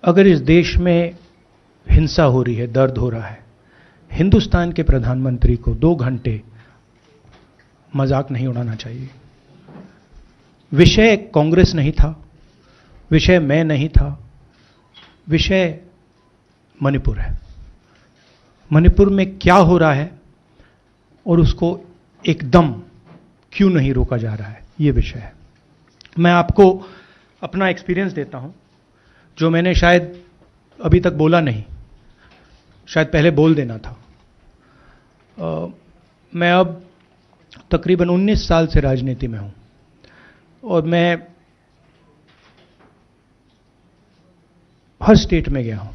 अगर इस देश में हिंसा हो रही है, दर्द हो रहा है, हिंदुस्तान के प्रधानमंत्री को 2 घंटे मजाक नहीं उड़ाना चाहिए। विषय कांग्रेस नहीं था, विषय मैं नहीं था, विषय मणिपुर है। मणिपुर में क्या हो रहा है और उसको एकदम क्यों नहीं रोका जा रहा है, ये विषय है। मैं आपको अपना एक्सपीरियंस देता हूं, जो मैंने शायद अभी तक बोला नहीं, शायद पहले बोल देना था। मैं अब तकरीबन 19 साल से राजनीति में हूं और मैं हर स्टेट में गया हूं।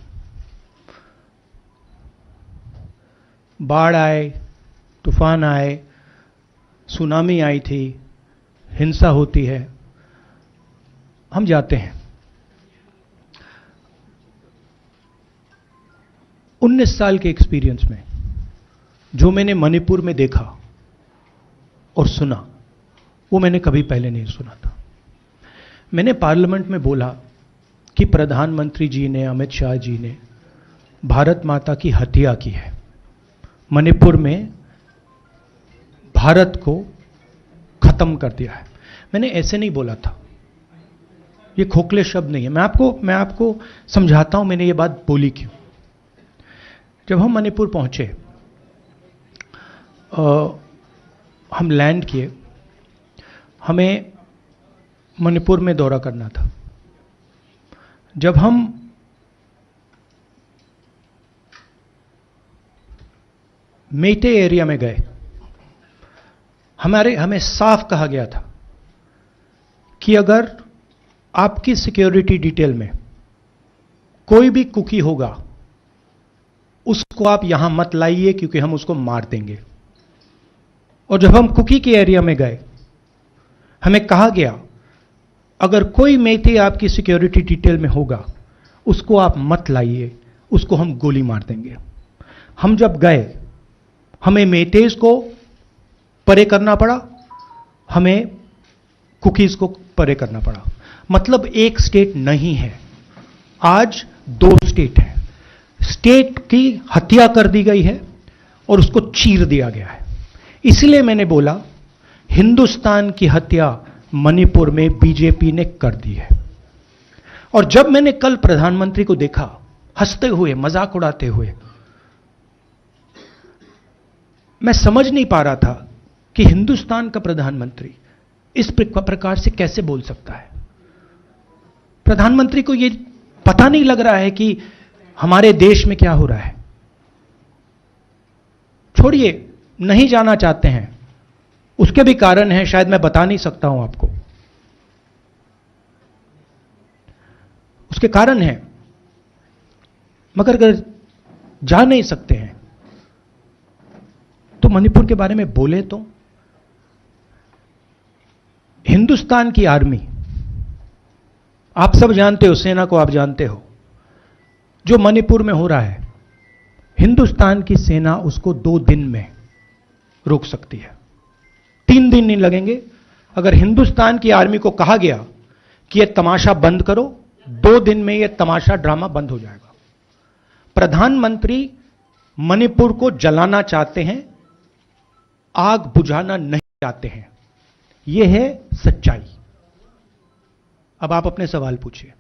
बाढ़ आए, तूफान आए, सुनामी आई थी, हिंसा होती है, हम जाते हैं। 19 साल के एक्सपीरियंस में जो मैंने मणिपुर में देखा और सुना, वो मैंने कभी पहले नहीं सुना था। मैंने पार्लियामेंट में बोला कि प्रधानमंत्री जी ने, अमित शाह जी ने भारत माता की हत्या की है, मणिपुर में भारत को खत्म कर दिया है। मैंने ऐसे नहीं बोला था, ये खोखले शब्द नहीं है। मैं आपको समझाता हूं मैंने ये बात बोली क्यों। जब हम मणिपुर पहुंचे, हम लैंड किए, हमें मणिपुर में दौरा करना था। जब हम मेटे एरिया में गए, हमें साफ कहा गया था कि अगर आपकी सिक्योरिटी डिटेल में कोई भी कुकी होगा, उसको आप यहां मत लाइए क्योंकि हम उसको मार देंगे। और जब हम कुकी के एरिया में गए, हमें कहा गया अगर कोई मेटे आपकी सिक्योरिटी डिटेल में होगा, उसको आप मत लाइए, उसको हम गोली मार देंगे। हम जब गए, हमें मेटेज को परे करना पड़ा, हमें कुकीज को परे करना पड़ा। मतलब एक स्टेट नहीं है, आज 2 स्टेट है। स्टेट की हत्या कर दी गई है और उसको चीर दिया गया है। इसलिए मैंने बोला हिंदुस्तान की हत्या मणिपुर में बीजेपी ने कर दी है। और जब मैंने कल प्रधानमंत्री को देखा हंसते हुए, मजाक उड़ाते हुए, मैं समझ नहीं पा रहा था कि हिंदुस्तान का प्रधानमंत्री इस प्रकार से कैसे बोल सकता है। प्रधानमंत्री को यह पता नहीं लग रहा है कि हमारे देश में क्या हो रहा है। छोड़िए, नहीं जाना चाहते हैं, उसके भी कारण हैं, शायद मैं बता नहीं सकता हूं आपको, उसके कारण हैं। मगर अगर जा नहीं सकते हैं तो मणिपुर के बारे में बोले तो। हिंदुस्तान की आर्मी, आप सब जानते हो, सेना को आप जानते हो, जो मणिपुर में हो रहा है, हिंदुस्तान की सेना उसको 2 दिन में रोक सकती है, 3 दिन नहीं लगेंगे। अगर हिंदुस्तान की आर्मी को कहा गया कि यह तमाशा बंद करो, 2 दिन में यह तमाशा, ड्रामा बंद हो जाएगा। प्रधानमंत्री मणिपुर को जलाना चाहते हैं, आग बुझाना नहीं चाहते हैं। यह है सच्चाई। अब आप अपने सवाल पूछिए।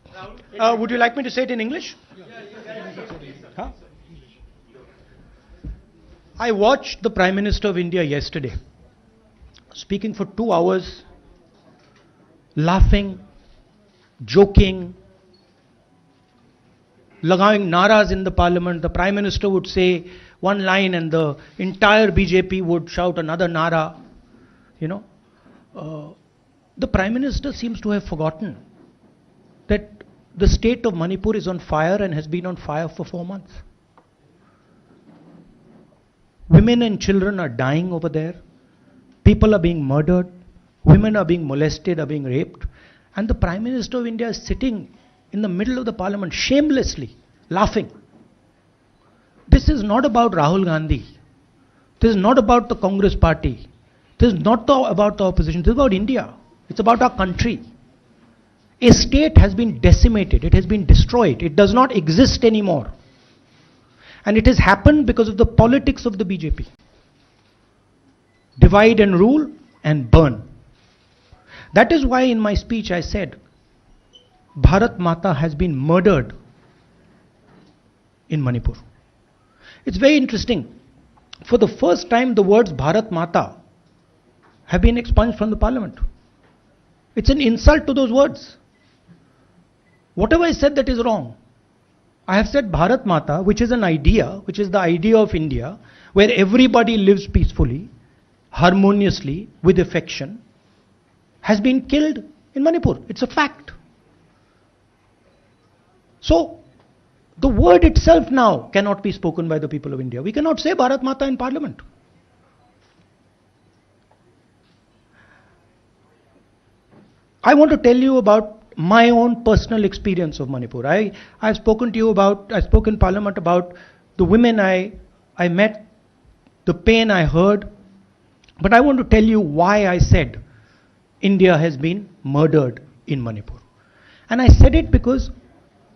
Would you like me to से it in English? I watched the Prime Minister of India yesterday speaking for 2 hours, laughing, joking, लगाing naras in the parliament. The Prime Minister would say one line and the entire BJP would shout another nara. You know, the Prime Minister seems to have forgotten that the state of Manipur is on fire and has been on fire for 4 months. Women and children are dying over there. People are being murdered. Women are being molested, are being raped. And the Prime Minister of India is sitting in the middle of the parliament, shamelessly laughing. This is not about Rahul Gandhi. This is not about the Congress party. This is not about the opposition. This is about India. It's about our country. A state has been decimated, it has been destroyed, it does not exist anymore. And it has happened because of the politics of the BJP. Divide and rule and burn. That is why in my speech I said, Bharat Mata has been murdered in Manipur. It's very interesting. For the first time, the words Bharat Mata have been expunged from the parliament. It's an insult to those words. Whatever I said that is wrong. I have said Bharat Mata, which is an idea, which is the idea of India, where everybody lives peacefully, harmoniously, with affection, has been killed in Manipur. It's a fact. So, the word itself now cannot be spoken by the people of India. We cannot say Bharat Mata in parliament. I want to tell you about my own personal experience of Manipur. I've spoken to you about, I spoke in parliament about the women I met, the pain I heard, but I want to tell you why I said India has been murdered in Manipur. And I said it because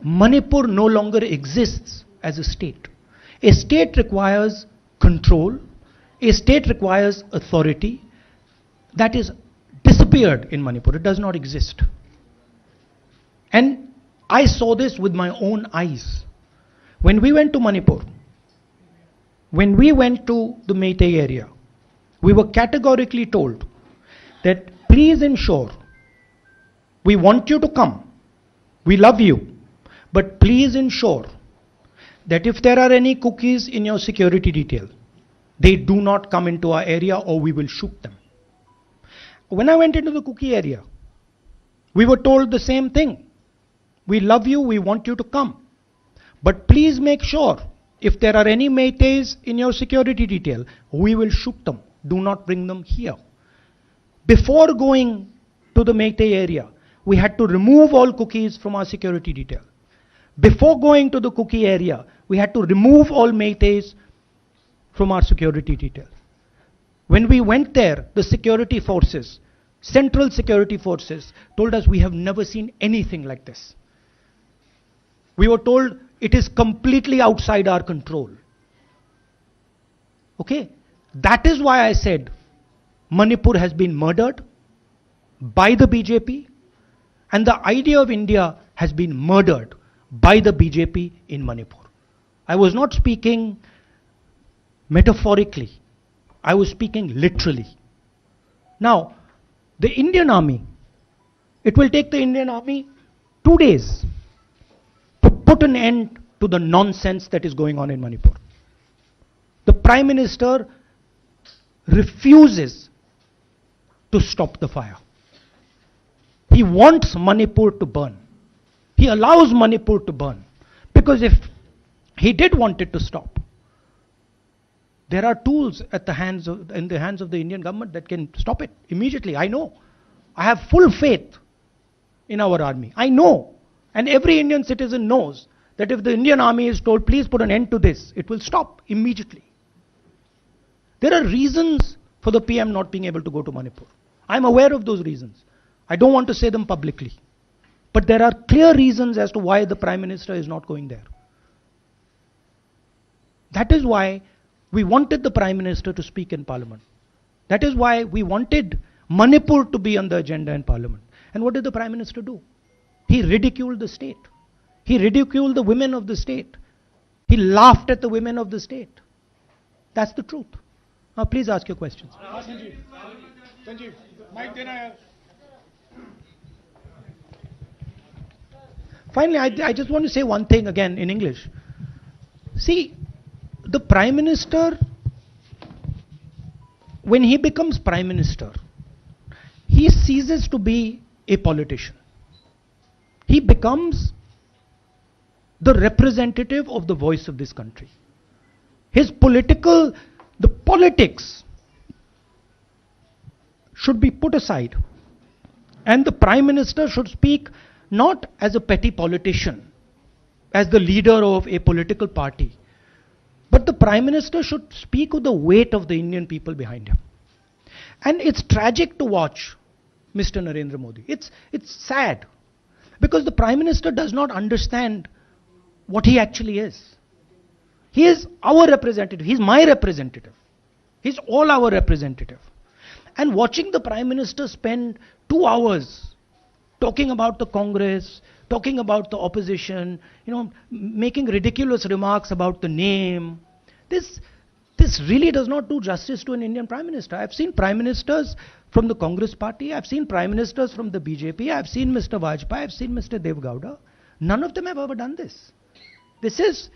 Manipur no longer exists as a state. A state requires control, a state requires authority. That is disappeared in Manipur. It does not exist. And I saw this with my own eyes. When we went to Manipur, when we went to the Meitei area, we were categorically told that please ensure, we want you to come, we love you, but please ensure that if there are any cookies in your security detail, they do not come into our area or we will shoot them. When I went into the cookie area, we were told the same thing. We love you, we want you to come. But please make sure, if there are any Meiteis in your security detail, we will shoot them. Do not bring them here. Before going to the Meitei area, we had to remove all cookies from our security detail. Before going to the cookie area, we had to remove all Meiteis from our security detail. When we went there, the security forces, central security forces, told us we have never seen anything like this. We were told it is completely outside our control. Okay? That is why I said Manipur has been murdered by the BJP and the idea of India has been murdered by the BJP in Manipur. I was not speaking metaphorically. I was speaking literally. Now, the Indian army, it will take the Indian army 2 days to put an end to the nonsense that is going on in Manipur. The Prime Minister refuses to stop the fire. He wants Manipur to burn. He allows Manipur to burn. Because if he did want it to stop, there are tools in the hands of the Indian government that can stop it immediately. I know. I have full faith in our army. I know. And every Indian citizen knows that if the Indian army is told, please put an end to this, it will stop immediately. There are reasons for the PM not being able to go to Manipur. I'm aware of those reasons. I don't want to say them publicly. But there are clear reasons as to why the Prime Minister is not going there. That is why we wanted the Prime Minister to speak in Parliament. That is why we wanted Manipur to be on the agenda in Parliament. And what did the Prime Minister do? He ridiculed the state. He ridiculed the women of the state. He laughed at the women of the state. That's the truth. Now please ask your questions. Sanjeev, mic dena hai. Finally, I just want to say one thing again in English. See, the Prime Minister, when he becomes Prime Minister, he ceases to be a politician. He becomes the representative of the voice of this country. The politics should be put aside. And the Prime Minister should speak not as a petty politician, as the leader of a political party, but the Prime Minister should speak with the weight of the Indian people behind him. And it's tragic to watch Mr. Narendra Modi. It's sad Because the Prime Minister does not understand what he actually is. He is our representative. He's my representative. He's all our representative. And watching the Prime Minister spend 2 hours talking about the Congress, talking about the opposition, making ridiculous remarks about the name, this really does not do justice to an Indian Prime Minister. I've seen Prime Ministers from the Congress party, I've seen Prime Ministers from the BJP, I've seen Mr. Vajpayee, I've seen Mr. Dev Gowda. None of them have ever done this. There's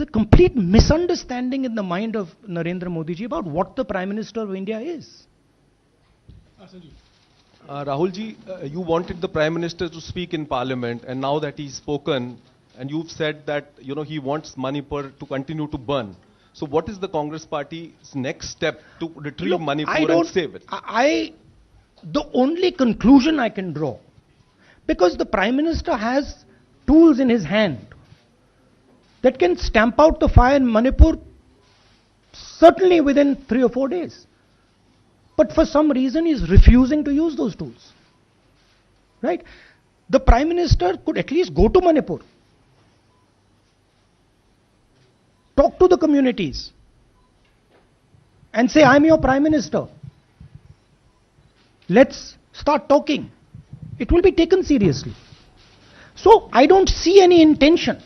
a complete misunderstanding in the mind of Narendra Modi ji about what the Prime Minister of India is. Rahul ji, you wanted the Prime Minister to speak in Parliament, and now that he's spoken, and you've said that he wants Manipur to continue to burn. So what is the Congress Party's next step to retrieve Manipur and save it? The only conclusion I can draw, because the Prime Minister has tools in his hand that can stamp out the fire in Manipur certainly within 3 or 4 days. But for some reason he's refusing to use those tools. Right? The Prime Minister could at least go to Manipur, talk to the communities and say, I'm your Prime Minister. Let's start talking. It will be taken seriously. So I don't see any intention.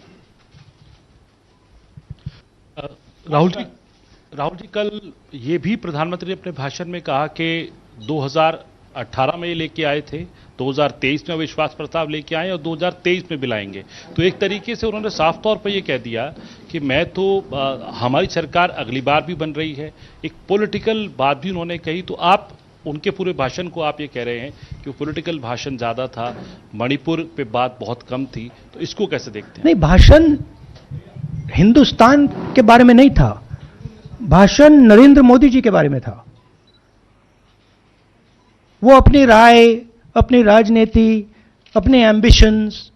Rahul ji कल ये भी प्रधानमंत्री ने अपने भाषण में कहा कि 2018 में ये लेके आए थे, 2023 में विश्वास प्रस्ताव लेके आए और 2023 में भी लाएंगे। तो एक तरीके से उन्होंने साफ तौर पर ये कह दिया कि मैं तो हमारी सरकार अगली बार भी बन रही है। एक पॉलिटिकल बात भी उन्होंने कही। तो आप उनके पूरे भाषण को आप ये कह रहे हैं कि वो पॉलिटिकल भाषण ज्यादा था, मणिपुर पे बात बहुत कम थी, तो इसको कैसे देखते हैं? नहीं, भाषण हिंदुस्तान के बारे में नहीं था, भाषण नरेंद्र मोदी जी के बारे में था। वो अपनी राय, अपनी राजनीति, अपने एम्बिशंस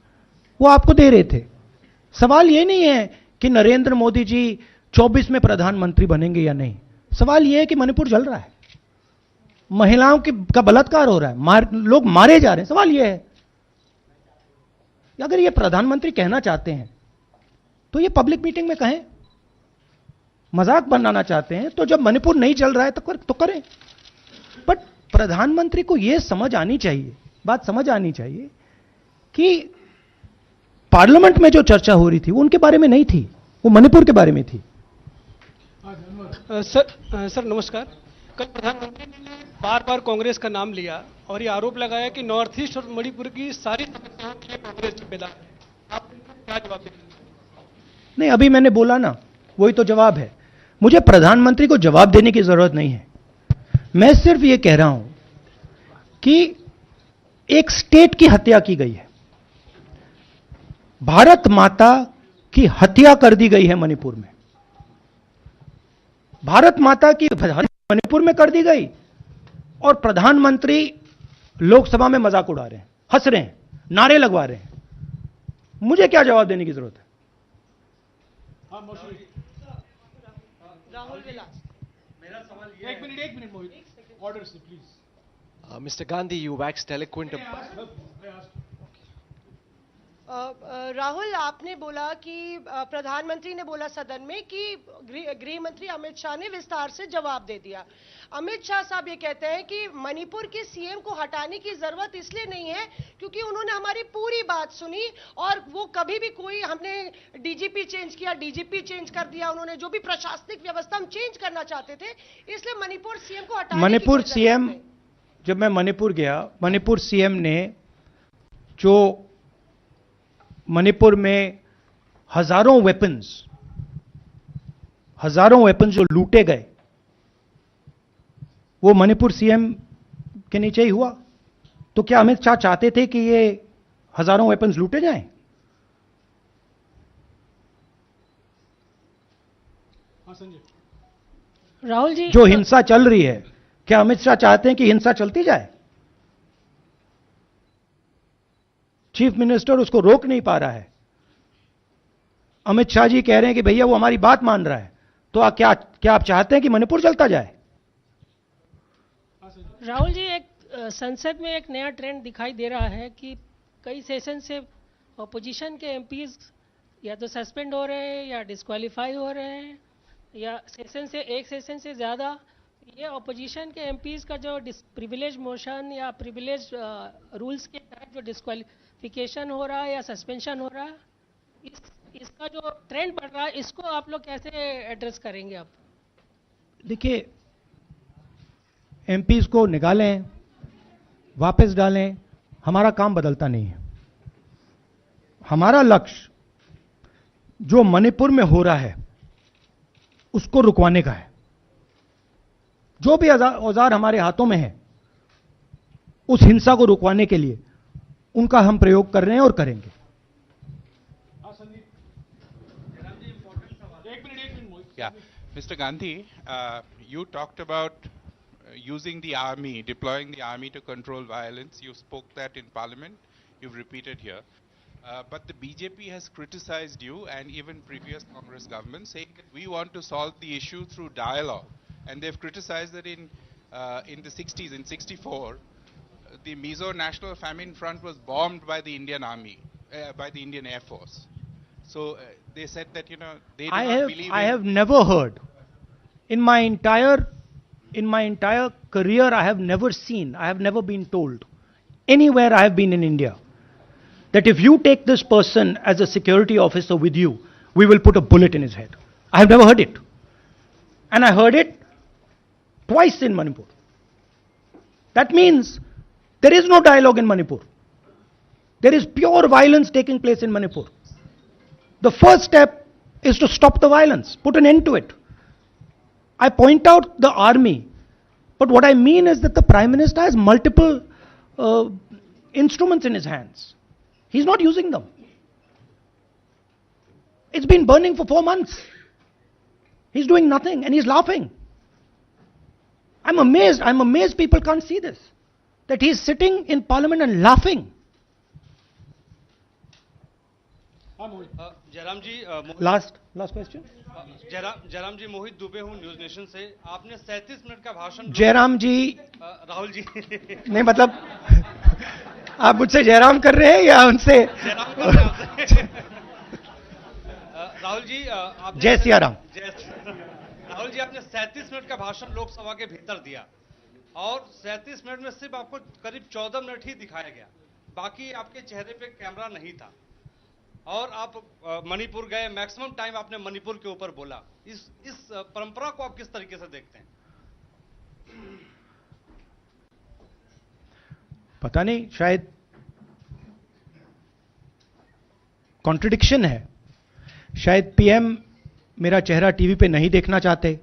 वो आपको दे रहे थे। सवाल ये नहीं है कि नरेंद्र मोदी जी 24 में प्रधानमंत्री बनेंगे या नहीं। सवाल ये है कि मणिपुर जल रहा है, महिलाओं का बलात्कार हो रहा है, लोग मारे जा रहे हैं। सवाल ये है, अगर ये प्रधानमंत्री कहना चाहते हैं तो ये पब्लिक मीटिंग में कहें। मजाक बनाना चाहते हैं तो जब मणिपुर नहीं चल रहा है तो करें। बट प्रधानमंत्री को यह समझ आनी चाहिए, बात समझ आनी चाहिए कि पार्लियामेंट में जो चर्चा हो रही थी वो उनके बारे में नहीं थी, वो मणिपुर के बारे में थी। सर नमस्कार। कल प्रधानमंत्री ने बार बार कांग्रेस का नाम लिया और ये आरोप लगाया कि नॉर्थ ईस्ट और मणिपुर की सारी समस्याओं के लिए कांग्रेस जिम्मेदार है। आप क्या जवाब देंगे? नहीं, अभी मैंने बोला ना, वही तो जवाब है। मुझे प्रधानमंत्री को जवाब देने की जरूरत नहीं है। मैं सिर्फ ये कह रहा हूं कि एक स्टेट की हत्या की गई है, भारत माता की हत्या कर दी गई है मणिपुर में। भारत माता की मणिपुर में कर दी गई और प्रधानमंत्री लोकसभा में मजाक उड़ा रहे हैं, हंस रहे हैं, नारे लगवा रहे हैं। मुझे क्या जवाब देने की जरूरत है? राहुल विलास, मेरा सवाल ये है। एक मिनट मोहित, ऑर्डर से please. Mr. Gandhi, you waxed eloquent. Rahul, आपने बोला कि प्रधानमंत्री ने बोला सदन में कि गृह मंत्री अमित शाह ने विस्तार से जवाब दे दिया। अमित शाह साहब ये कहते हैं कि मणिपुर के सीएम को हटाने की जरूरत इसलिए नहीं है क्योंकि उन्होंने हमारी पूरी बात सुनी और वो कभी भी कोई, हमने डीजीपी चेंज किया, डीजीपी चेंज कर दिया, उन्होंने जो भी प्रशासनिक व्यवस्था हम चेंज करना चाहते थे, इसलिए मणिपुर सीएम को हटाने मणिपुर सीएम, जब मैं मणिपुर गया, मणिपुर सीएम ने जो मणिपुर में हजारों वेपन्स जो लूटे गए, वो मणिपुर सीएम के नीचे ही हुआ। तो क्या अमित शाह चाहते थे कि ये हजारों वेपन्स लूटे जाएं? राहुल जी, जो हिंसा चल रही है, क्या अमित शाह चाहते हैं कि हिंसा चलती जाए? चीफ मिनिस्टर उसको रोक नहीं पा रहा है। अमित शाह जी कह रहे हैं कि भैया वो हमारी बात मान रहा है, तो क्या आप चाहते हैं कि मणिपुर चलता जाए? राहुल जी, एक संसद में एक नया ट्रेंड दिखाई दे रहा है कि कई सेशन से अपोजिशन के एमपीज या तो सस्पेंड हो रहे हैं या डिस्क्वालीफाई हो रहे हैं, या सेशन से एक सेशन से ज़्यादा ये अपोजिशन के एमपीज का जो प्रिविलेज मोशन या प्रिविलेज रूल्स के तहत जो डिस्क्वालिफिकेशन हो रहा है या सस्पेंशन हो रहा है, इसका जो ट्रेंड बढ़ रहा है, इसको आप लोग कैसे एड्रेस करेंगे? आप देखिए, एमपीज को निकालें, वापस डालें, हमारा काम बदलता नहीं है। हमारा लक्ष्य जो मणिपुर में हो रहा है उसको रुकवाने का है। जो भी औजार हमारे हाथों में है उस हिंसा को रुकवाने के लिए उनका हम प्रयोग कर रहे हैं और करेंगे। Yeah, Mr. Gandhi, you talked about using the army, deploying the army to control violence. You spoke that in Parliament. You've repeated here. But the BJP has criticized you and even previous Congress governments, saying that we want to solve the issue through dialogue. And they've criticized that in the 60s, in 64, the Mizo National Famine Front was bombed by the Indian Army, by the Indian Air Force. So they said that, you know, they do not believe I have never heard in my entire career, I have never been told anywhere I have been in India that if you take this person as a security officer with you, we will put a bullet in his head. I have never heard it. And I heard it twice in Manipur. That means there is no dialogue in Manipur. There is pure violence taking place in Manipur. The first step is to stop the violence, put an end to it. I point out the army, but what I mean is that the Prime Minister has multiple instruments in his hands. He's not using them. It's been burning for 4 months. He's doing nothing and he's laughing. I'm amazed people can't see this. That he's sitting in Parliament and laughing. Jairam ji Last question. Jairam जी, मोहित दुबे हूँ news nation से। आपने 37 minute का भाषण। जयराम जी राहुल जी नहीं, मतलब आप मुझसे जयराम कर रहे हैं या उनसे? राहुल जी जय सिया राम। राहुल जी, आपने 37 मिनट का भाषण लोकसभा के भीतर दिया और 37 मिनट में सिर्फ आपको करीब 14 मिनट ही दिखाया गया, बाकी आपके चेहरे पे कैमरा नहीं था और आप मणिपुर गए, मैक्सिमम टाइम आपने मणिपुर के ऊपर बोला। इस परंपरा को आप किस तरीके से देखते हैं? पता नहीं, शायद कॉन्ट्रडिक्शन है। शायद पीएम मेरा चेहरा टीवी पे नहीं देखना चाहते,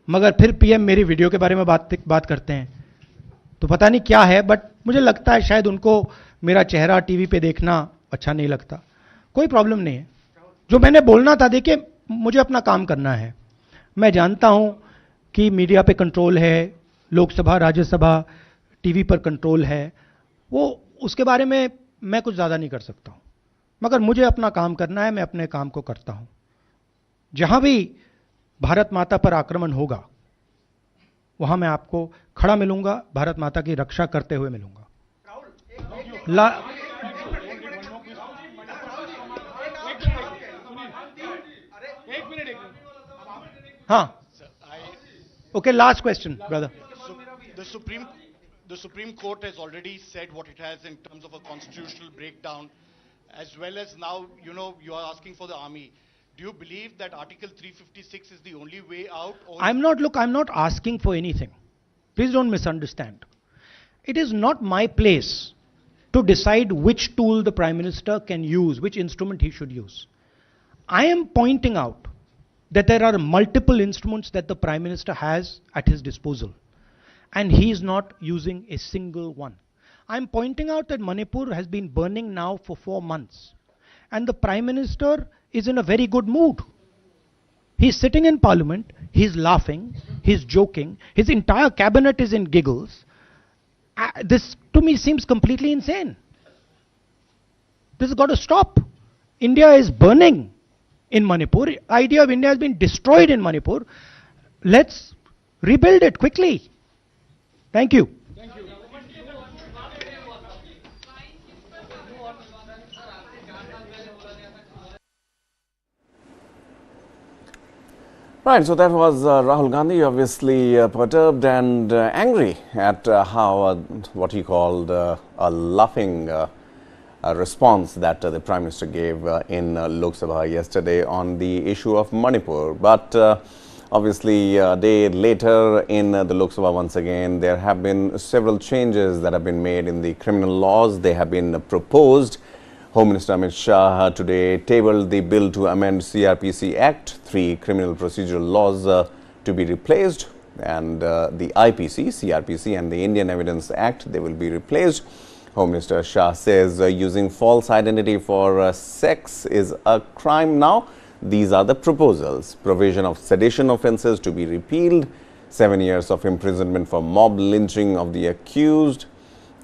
मगर फिर पीएम मेरी वीडियो के बारे में बात करते हैं, तो पता नहीं क्या है। बट मुझे लगता है शायद उनको मेरा चेहरा टीवी पे देखना अच्छा नहीं लगता। कोई प्रॉब्लम नहीं है। जो मैंने बोलना था, देखिए मुझे अपना काम करना है। मैं जानता हूं कि मीडिया पे कंट्रोल है, लोकसभा राज्यसभा टीवी पर कंट्रोल है, वो उसके बारे में मैं कुछ ज़्यादा नहीं कर सकता हूं, मगर मुझे अपना काम करना है। मैं अपने काम को करता हूं। जहां भी भारत माता पर आक्रमण होगा वहां मैं आपको खड़ा मिलूंगा, भारत माता की रक्षा करते हुए मिलूंगा। हाँ, okay, last question, brother. The Supreme Court has already said what it has in terms of a constitutional breakdown, as well as now, you know, you are asking for the army. Do you believe that Article 356 is the only way out? Or I'm not asking for anything. Please don't misunderstand. It is not my place to decide which tool the Prime Minister can use, which instrument he should use. I am pointing out that there are multiple instruments that the Prime Minister has at his disposal, and he is not using a single one. I'm pointing out that Manipur has been burning now for 4 months, and the Prime Minister is in a very good mood. He's sitting in Parliament, he's laughing, he's joking, his entire cabinet is in giggles. This to me seems completely insane. This has got to stop. India is burning in Manipur. The idea of India has been destroyed in Manipur. Let's rebuild it quickly. Thank you. Right, so that was Rahul Gandhi, obviously perturbed and angry at how what he called a laughing response that the Prime Minister gave in Lok Sabha yesterday on the issue of Manipur. But obviously, a day later in the Lok Sabha, once again, there have been several changes that have been made in the criminal laws. They have been proposed. Home Minister Amit Shah today tabled the bill to amend CRPC Act, 3 criminal procedural laws to be replaced, and the IPC, CRPC and the Indian Evidence Act, they will be replaced. Home Minister Shah says using false identity for sex is a crime now. These are the proposals. Provision of sedition offences to be repealed, 7 years of imprisonment for mob lynching of the accused,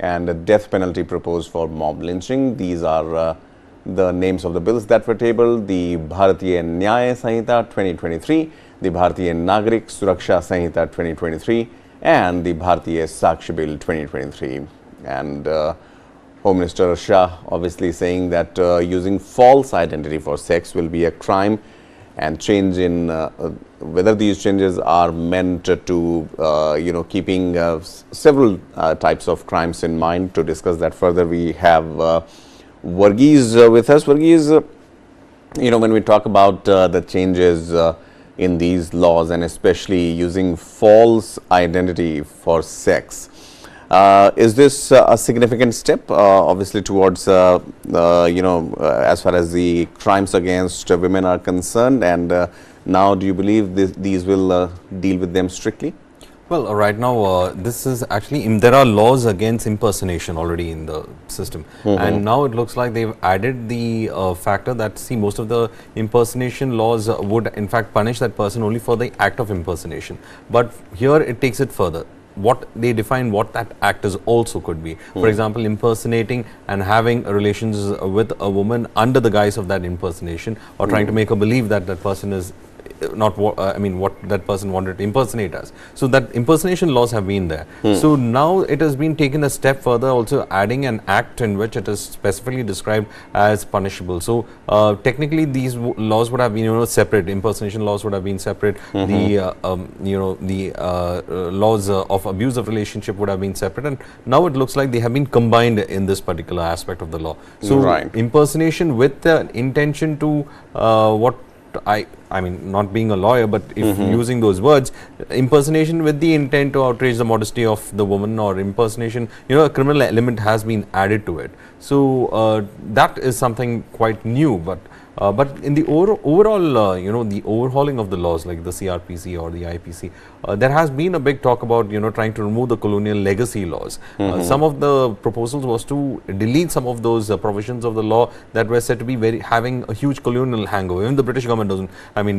and a death penalty proposed for mob lynching. These are the names of the bills that were tabled: the Bharatiya Nyaya Sanhita 2023, the Bharatiya Nagrik Suraksha Sanhita 2023, and the Bharatiya Sakshi Bill 2023. And Home Minister Shah obviously saying that using false identity for sex will be a crime, and change in whether these changes are meant to keeping several types of crimes in mind. To discuss that further, we have Varghese with us. Varghese, when we talk about the changes in these laws, and especially using false identity for sex, is this a significant step, obviously, towards, as far as the crimes against women are concerned? And now, do you believe these will deal with them strictly? Well, right now, this is actually, there are laws against impersonation already in the system. And now it looks like they've added the factor that, see, most of the impersonation laws would in fact punish that person only for the act of impersonation. But here it takes it further. What they define what that act is also could be. For example, impersonating and having relations with a woman under the guise of that impersonation, or trying to make her believe that that person is not what that person wanted to impersonate us. So that impersonation laws have been there. So now it has been taken a step further, also adding an act in which it is specifically described as punishable. So technically these laws would have been separate. Impersonation laws would have been separate. The laws of abusive relationship would have been separate, and now it looks like they have been combined in this particular aspect of the law. So impersonation with the intention to I mean, not being a lawyer, but if using those words, impersonation with the intent to outrage the modesty of the woman, or impersonation, a criminal element has been added to it. So that is something quite new. But in the overall, the overhauling of the laws like the CRPC or the IPC, there has been a big talk about, trying to remove the colonial legacy laws. Some of the proposals was to delete some of those provisions of the law that were said to be having a huge colonial hangover. Even the British government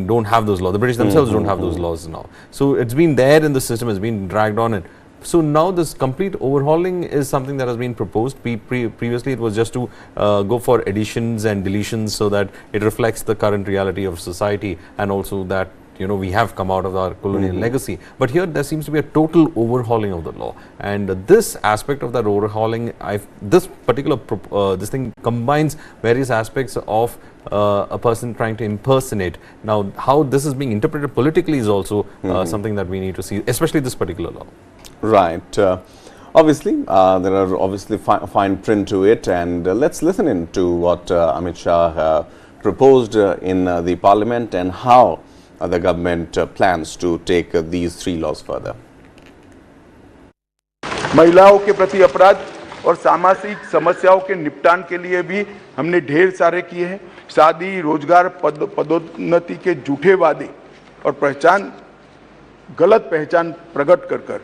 don't have those laws. The British themselves don't have those laws now. So it's been there in the system, it's been dragged on it. So now this complete overhauling is something that has been proposed. Previously it was just to go for additions and deletions so that it reflects the current reality of society, and also that we have come out of our colonial legacy. But here there seems to be a total overhauling of the law, and this aspect of that overhauling, this particular this thing combines various aspects of a person trying to impersonate. Now how this is being interpreted politically is also something that we need to see, especially this particular law. Right. Obviously, there are obviously fine print to it, and let's listen in to what Amit Shah proposed in the Parliament, and how the government plans to take these 3 laws further. महिलाओं के प्रति अपराध और सामाजिक समस्याओं के निपटान के लिए भी हमने ढेर सारे किए हैं। शादी, रोजगार, पदोन्नति के झूठे वादे और गलत पहचान प्रकट कर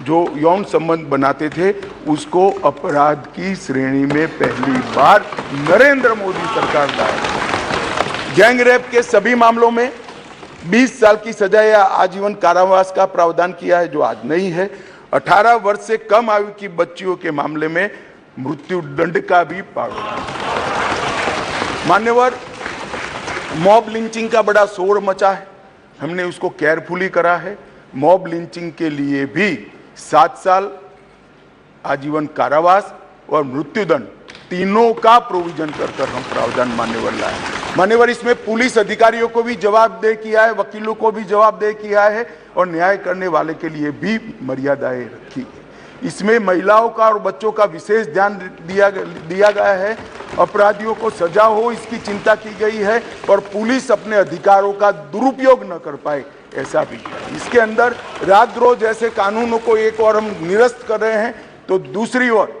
जो यौन संबंध बनाते थे, उसको अपराध की श्रेणी में पहली बार नरेंद्र मोदी सरकार लाए। गैंग रेप के सभी मामलों में 20 साल की सजा या आजीवन कारावास का प्रावधान किया है, जो आज नहीं है। 18 वर्ष से कम आयु की बच्चियों के मामले में मृत्यु दंड का भी प्रावधान। मान्यवर, मॉब लिंचिंग का बड़ा शोर मचा है, हमने उसको केयरफुली करा है। मॉब लिंचिंग के लिए भी 7 साल आजीवन कारावास और मृत्युदंड तीनों का प्रोविजन कर हम प्रावधान मान्यवर इसमें पुलिस अधिकारियों को भी जवाबदेह किया है, वकीलों को भी जवाबदेह किया है और न्याय करने वाले के लिए भी मर्यादाएं रखी है। इसमें महिलाओं का और बच्चों का विशेष ध्यान दिया गया है। अपराधियों को सजा हो इसकी चिंता की गई है और पुलिस अपने अधिकारों का दुरुपयोग न कर पाए ऐसा भी है। इसके अंदर राजद्रोह जैसे कानूनों को एक और हम निरस्त कर रहे हैं तो दूसरी ओर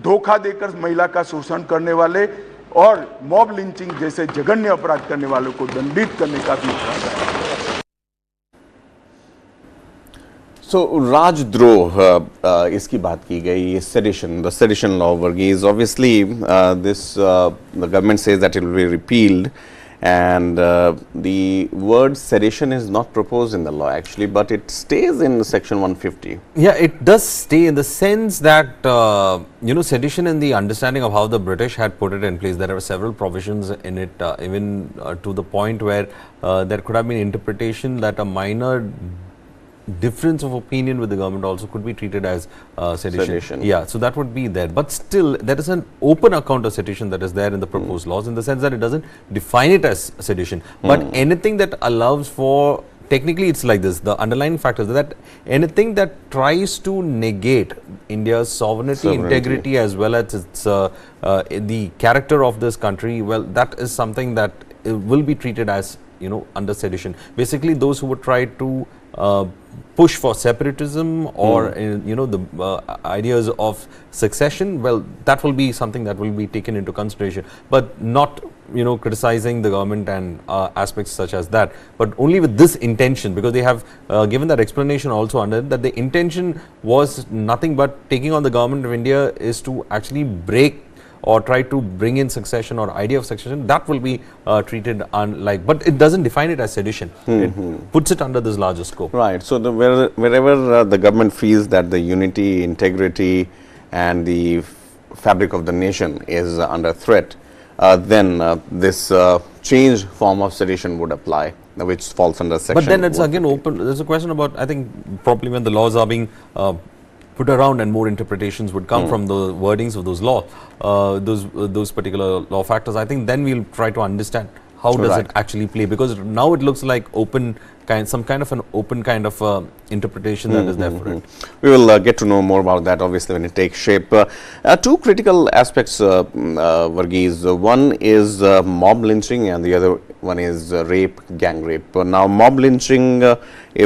धोखा देकर महिला का शोषण करने वाले और मॉब लिंचिंग जैसे जघन्य अपराध करने वालों को दंडित करने का भी प्रावधान है। So, राजद्रोह इसकी बात की गई, the sedition law, Varghese. Obviously, the government says that it will be repealed, and the word sedition is not proposed in the law actually, but it stays in section 150. Yeah, it does stay in the sense that, you know, sedition in the understanding of how the British had put it in place, there are several provisions in it, even to the point where there could have been interpretation that a minor difference of opinion with the government also could be treated as sedition. Yeah, so that would be there. But still, there is an open account of sedition that is there in the proposed laws, in the sense that it doesn't define it as sedition. But anything that allows for, technically it's like this, the underlying factor is that anything that tries to negate India's sovereignty, integrity, as well as its the character of this country, well, that is something that will be treated as, you know, under sedition. Basically, those who would try to push for separatism or you know, the ideas of succession, well, that will be something that will be taken into consideration, but not, you know, criticizing the government and aspects such as that, but only with this intention, because they have given that explanation also under it, that the intention was nothing but taking on the government of India is to actually break or try to bring in succession or idea of succession. That will be treated unlike, but it doesn't define it as sedition. It puts it under this larger scope. Right. So, wherever the government feels that the unity, integrity and the fabric of the nation is under threat, then this changed form of sedition would apply, which falls under section. But then it's again open. There's a question about, I think, probably when the laws are being put around and more interpretations would come from the wordings of those law, those particular law factors. I think then we'll try to understand how does it actually play, because now it looks like open kind, some kind of an open kind of interpretation that is there for it. We will get to know more about that obviously when it takes shape. Two critical aspects, Varghese. One is mob lynching and the other one is rape, gang rape. Now, mob lynching, if